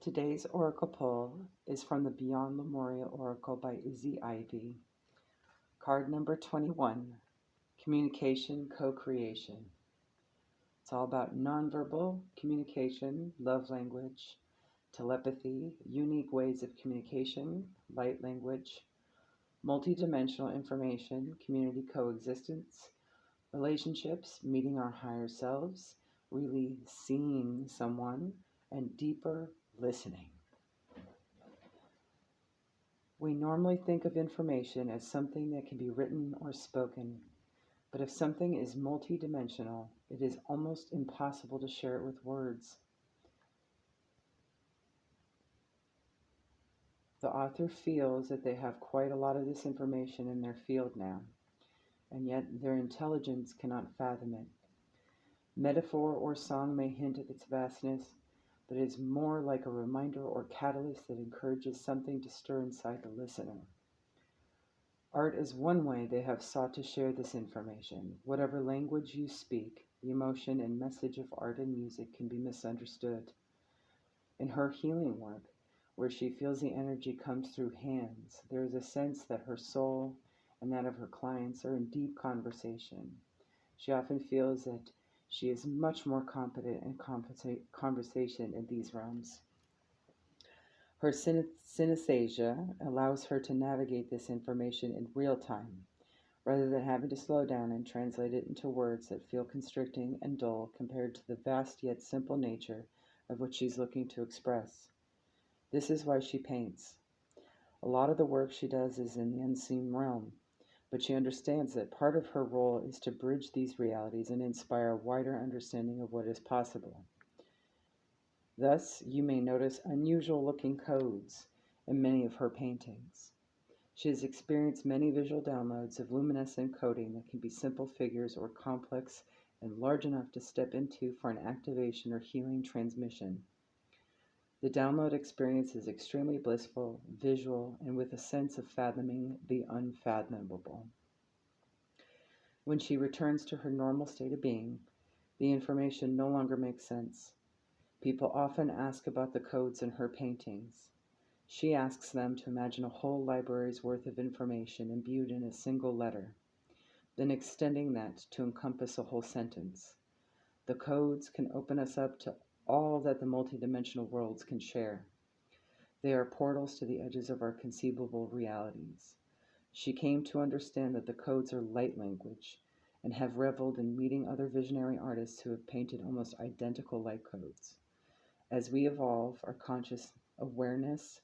Today's oracle pull is from the Beyond Lemuria Oracle by Izzy Ivy. Card number 21, Communication Co-Creation. It's all about nonverbal communication, love language, telepathy, unique ways of communication, light language, multidimensional information, community coexistence, relationships, meeting our higher selves, really seeing someone, and deeper listening. We normally think of information as something that can be written or spoken, but if something is multidimensional, it is almost impossible to share it with words. The author feels that they have quite a lot of this information in their field now, and yet their intelligence cannot fathom it. Metaphor or song may hint at its vastness, but it is more like a reminder or catalyst that encourages something to stir inside the listener. Art is one way they have sought to share this information. Whatever language you speak, the emotion and message of art and music can be misunderstood. In her healing work, where she feels the energy comes through hands, there is a sense that her soul and that of her clients are in deep conversation. She often feels that she is much more competent in conversation in these realms. Her synesthesia allows her to navigate this information in real time, rather than having to slow down and translate it into words that feel constricting and dull compared to the vast yet simple nature of what she's looking to express. This is why she paints. A lot of the work she does is in the unseen realm, but she understands that part of her role is to bridge these realities and inspire a wider understanding of what is possible. Thus, you may notice unusual looking codes in many of her paintings. She has experienced many visual downloads of luminescent coding that can be simple figures or complex and large enough to step into for an activation or healing transmission. The download experience is extremely blissful, visual, and with a sense of fathoming the unfathomable. When she returns to her normal state of being, the information no longer makes sense. People often ask about the codes in her paintings. She asks them to imagine a whole library's worth of information imbued in a single letter, then extending that to encompass a whole sentence. The codes can open us up to all that the multidimensional worlds can share. They are portals to the edges of our conceivable realities. She came to understand that the codes are light language and have reveled in meeting other visionary artists who have painted almost identical light codes. As we evolve our conscious awareness,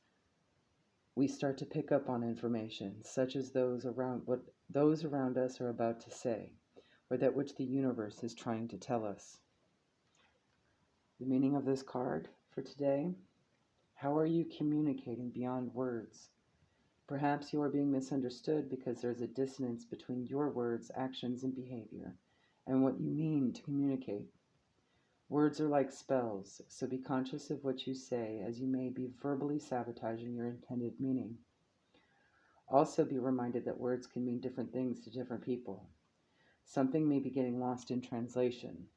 we start to pick up on information, such as what those around us are about to say, or that which the universe is trying to tell us. The meaning of this card for today: how are you communicating beyond words? Perhaps you are being misunderstood because there's a dissonance between your words, actions, and behavior, and what you mean to communicate. Words are like spells, so be conscious of what you say, as you may be verbally sabotaging your intended meaning. Also be reminded that words can mean different things to different people. Something may be getting lost in translation.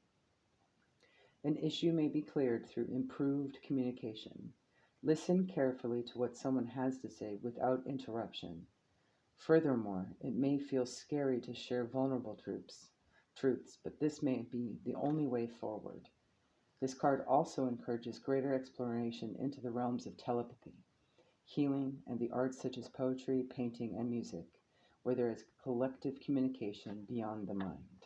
An issue may be cleared through improved communication. Listen carefully to what someone has to say without interruption. Furthermore, it may feel scary to share vulnerable truths, but this may be the only way forward. This card also encourages greater exploration into the realms of telepathy, healing, and the arts such as poetry, painting, and music, where there is collective communication beyond the mind.